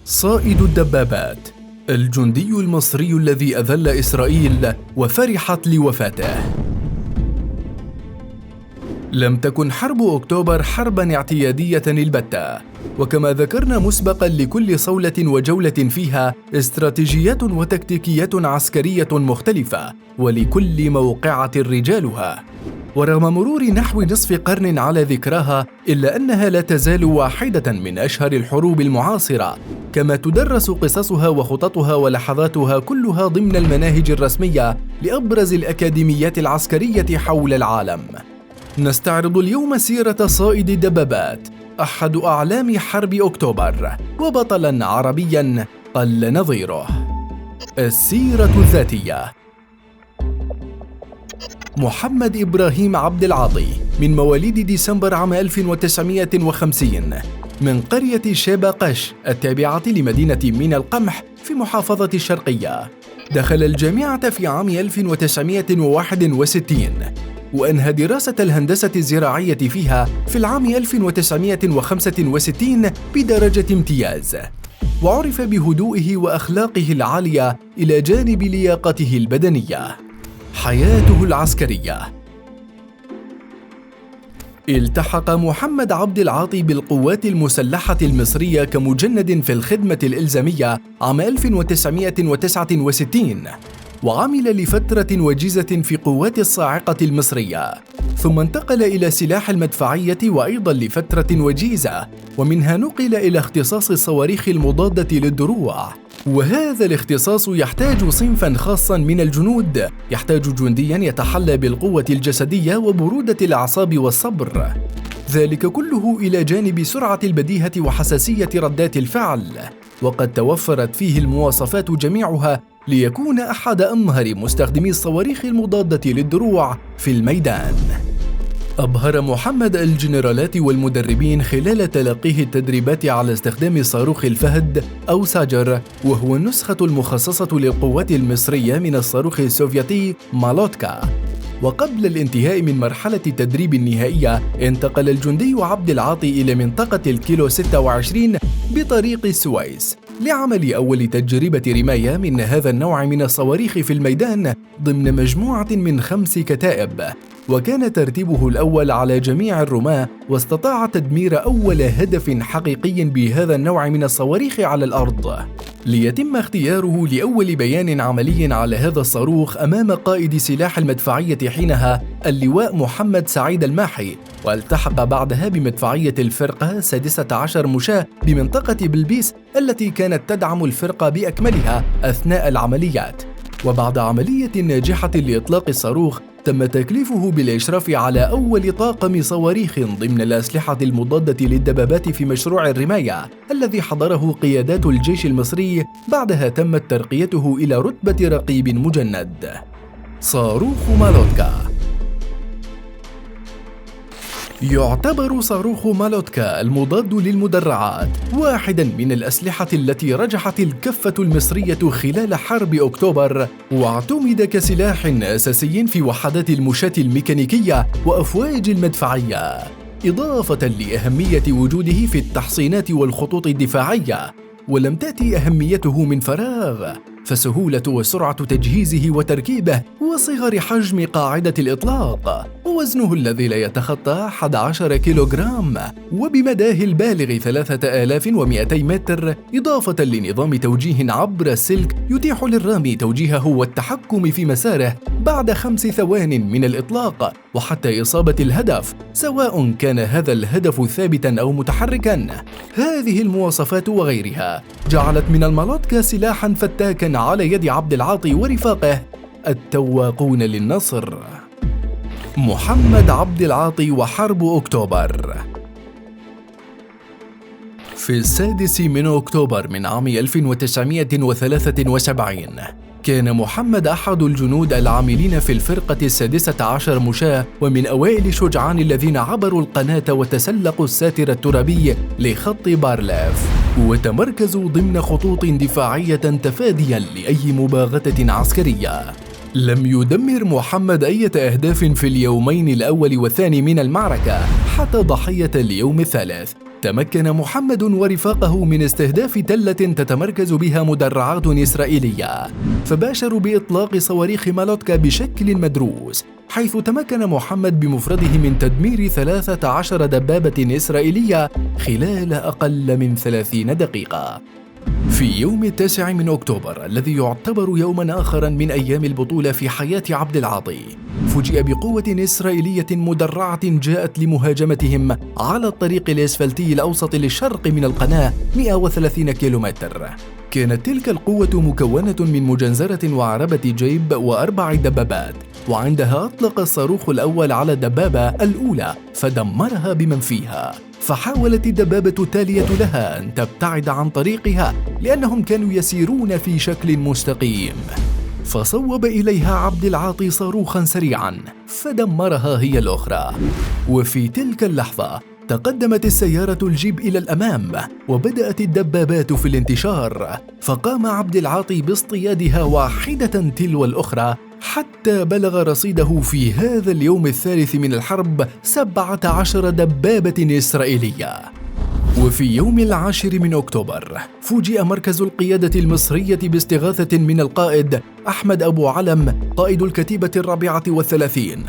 صائد الدبابات، الجندي المصري الذي أذل إسرائيل وفرحت لوفاته. لم تكن حرب أكتوبر حرباً اعتيادية البتة، وكما ذكرنا مسبقاً لكل صولة وجولة فيها استراتيجيات وتكتيكيات عسكرية مختلفة، ولكل موقعة رجالها. ورغم مرور نحو نصف قرن على ذكراها، إلا أنها لا تزال واحدة من أشهر الحروب المعاصرة، كما تدرس قصصها وخططها ولحظاتها كلها ضمن المناهج الرسمية لأبرز الأكاديميات العسكرية حول العالم. نستعرض اليوم سيرة صائد الدبابات، أحد أعلام حرب أكتوبر، وبطلاً عربياً قل نظيره. السيرة الذاتية: محمد إبراهيم عبد العاطي، من مواليد ديسمبر عام 1950، من قرية شباقش التابعة لمدينة مينا القمح في محافظة الشرقية. دخل الجامعة في عام 1961، وأنهى دراسة الهندسة الزراعية فيها في العام 1965 بدرجة امتياز، وعرف بهدوئه وأخلاقه العالية إلى جانب لياقته البدنية. حياته العسكرية: التحق محمد عبد العاطي بالقوات المسلحة المصرية كمجند في الخدمة الإلزامية عام 1969، وعمل لفترة وجيزة في قوات الصاعقة المصرية، ثم انتقل إلى سلاح المدفعية وأيضا لفترة وجيزة، ومنها نقل إلى اختصاص الصواريخ المضادة للدروع. وهذا الاختصاص يحتاج صنفاً خاصاً من الجنود، يحتاج جندياً يتحلى بالقوة الجسدية وبرودة الأعصاب والصبر، ذلك كله إلى جانب سرعة البديهة وحساسية ردات الفعل، وقد توفرت فيه المواصفات جميعها ليكون أحد أمهر مستخدمي الصواريخ المضادة للدروع في الميدان. أبهر محمد الجنرالات والمدربين خلال تلقيه التدريبات على استخدام صاروخ الفهد أو ساجر، وهو النسخة المخصصة للقوات المصرية من الصاروخ السوفيتي مالوتكا. وقبل الانتهاء من مرحلة التدريب النهائية، انتقل الجندي عبد العاطي إلى منطقة الكيلو 26 بطريق السويس لعمل أول تجربة رماية من هذا النوع من الصواريخ في الميدان ضمن مجموعة من 5 كتائب، وكان ترتيبه الأول على جميع الرماة، واستطاع تدمير أول هدف حقيقي بهذا النوع من الصواريخ على الأرض. ليتم اختياره لأول بيان عملي على هذا الصاروخ أمام قائد سلاح المدفعية حينها اللواء محمد سعيد الماحي، والتحق بعدها بمدفعية الفرقة 16 مشاة بمنطقة بلبيس التي كانت تدعم الفرقة بأكملها أثناء العمليات. وبعد عملية ناجحة لإطلاق الصاروخ، تم تكليفه بالإشراف على أول طاقم صواريخ ضمن الأسلحة المضادة للدبابات في مشروع الرماية الذي حضره قيادات الجيش المصري. بعدها تمت ترقيته إلى رتبة رقيب مجند. صاروخ مالوتكا: يعتبر صاروخ مالوتكا المضاد للمدرعات واحداً من الأسلحة التي رجحت الكفة المصرية خلال حرب أكتوبر، واعتمد كسلاح أساسي في وحدات المشاة الميكانيكية وأفواج المدفعية، إضافة لأهمية وجوده في التحصينات والخطوط الدفاعية. ولم تأتي أهميته من فراغ، فسهولة وسرعة تجهيزه وتركيبه، وصغر حجم قاعدة الإطلاق، ووزنه الذي لا يتخطى 11 كيلوغرام، وبمداه البالغ 3200 متر، إضافة لنظام توجيه عبر السلك يتيح للرامي توجيهه والتحكم في مساره بعد 5 ثوان من الإطلاق وحتى إصابة الهدف، سواء كان هذا الهدف ثابتاً أو متحركاً. هذه المواصفات وغيرها جعلت من المالوتكا سلاحاً فتاكاً على يد عبد العاطي ورفاقه التواقون للنصر. محمد عبد العاطي وحرب أكتوبر: في 6 من أكتوبر من عام 1973، كان محمد أحد الجنود العاملين في الفرقة 16 مشاة، ومن أوائل شجعان الذين عبروا القناة وتسلقوا الساتر الترابي لخط بارليف، وتمركزوا ضمن خطوط دفاعية تفاديا لأي مباغتة عسكرية. لم يدمر محمد أي أهداف في اليومين الأول والثاني من المعركة حتى ضحية اليوم الثالث. تمكن محمد ورفاقه من استهداف تلة تتمركز بها مدرعات إسرائيلية، فباشروا بإطلاق صواريخ مالوتكا بشكل مدروس، حيث تمكن محمد بمفرده من تدمير 13 دبابة إسرائيلية خلال أقل من 30 دقيقة. في يوم 9 أكتوبر الذي يعتبر يوما آخرا من أيام البطولة في حياة عبد العاطي، فوجئ بقوة إسرائيلية مدرعة جاءت لمهاجمتهم على الطريق الإسفلتي الأوسط للشرق من القناة 130 كيلومتر. كانت تلك القوة مكونة من مجنزرة وعربة جيب و4 دبابات، وعندها أطلق الصاروخ الأول على الدبابة الأولى فدمرها بمن فيها، فحاولت الدبابة التالية لها أن تبتعد عن طريقها لأنهم كانوا يسيرون في شكل مستقيم، فصوب إليها عبد العاطي صاروخا سريعا فدمرها هي الأخرى. وفي تلك اللحظة تقدمت السيارة الجيب إلى الأمام وبدأت الدبابات في الانتشار، فقام عبد العاطي باصطيادها واحدة تلو الأخرى حتى بلغ رصيده في هذا اليوم الثالث من الحرب 17 دبابة إسرائيلية. وفي يوم 10 أكتوبر فوجئ مركز القيادة المصرية باستغاثة من القائد أحمد أبو علم قائد الكتيبة 34،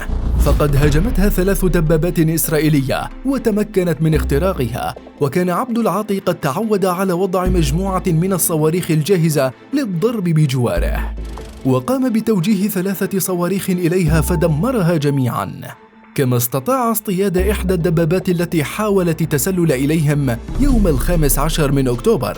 فقد هاجمتها 3 دبابات إسرائيلية وتمكنت من اختراقها، وكان عبد العاطي قد تعود على وضع مجموعة من الصواريخ الجاهزة للضرب بجواره، وقام بتوجيه 3 صواريخ إليها فدمرها جميعاً، كما استطاع اصطياد إحدى الدبابات التي حاولت التسلل إليهم يوم 15 أكتوبر.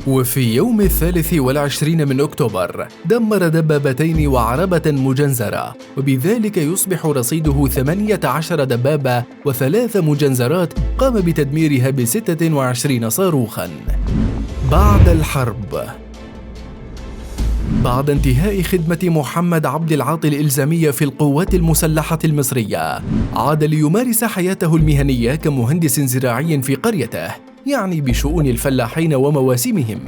وفي يوم 23 أكتوبر دمر دبابتين وعربة مجنزرة، وبذلك يصبح رصيده 18 دبابة و3 مجنزرات قام بتدميرها ب26 صاروخاً. بعد الحرب، بعد انتهاء خدمة محمد عبد العاطي الإلزامية في القوات المسلحة المصرية، عاد ليمارس حياته المهنية كمهندس زراعي في قريته، يعني بشؤون الفلاحين ومواسمهم،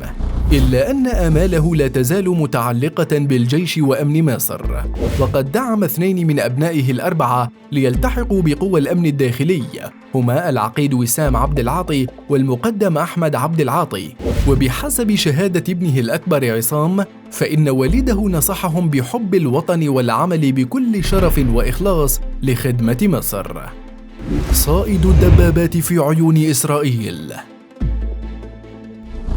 إلا أن آماله لا تزال متعلقة بالجيش وأمن مصر، وقد دعم 2 من أبنائه ال4 ليلتحقوا بقوى الأمن الداخلي، هما العقيد وسام عبد العاطي والمقدم أحمد عبد العاطي. وبحسب شهادة ابنه الأكبر عصام، فإن والده نصحهم بحب الوطن والعمل بكل شرف وإخلاص لخدمة مصر. صائد الدبابات في عيون إسرائيل.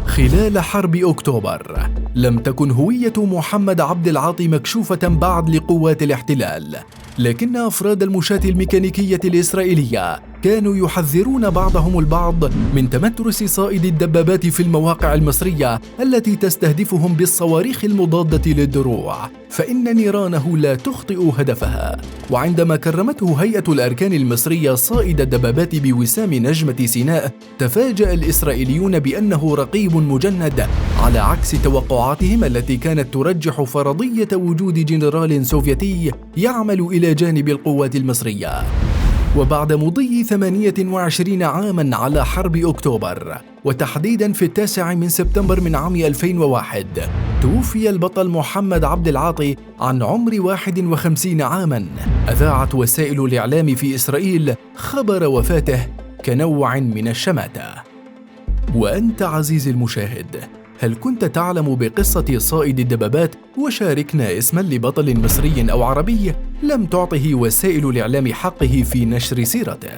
خلال حرب أكتوبر لم تكن هوية محمد عبد العاطي مكشوفة بعد لقوات الاحتلال، لكن أفراد المشاة الميكانيكية الإسرائيلية كانوا يحذرون بعضهم البعض من تمترس صائد الدبابات في المواقع المصرية التي تستهدفهم بالصواريخ المضادة للدروع، فإن نيرانه لا تخطئ هدفها. وعندما كرمته هيئة الأركان المصرية صائد الدبابات بوسام نجمة سيناء، تفاجأ الإسرائيليون بأنه رقيب مجند، على عكس توقعاتهم التي كانت ترجح فرضية وجود جنرال سوفيتي يعمل إلى جانب القوات المصرية. وبعد مضي 28 عاماً على حرب أكتوبر، وتحديداً في 9 سبتمبر من عام 2001، توفي البطل محمد عبد العاطي عن عمر 51 عاماً. أذاعت وسائل الإعلام في إسرائيل خبر وفاته كنوع من الشماتة. وأنت عزيزي المشاهد، هل كنت تعلم بقصة صائد الدبابات؟ وشاركنا اسما لبطل مصري أو عربي لم تعطه وسائل الإعلام حقه في نشر سيرته.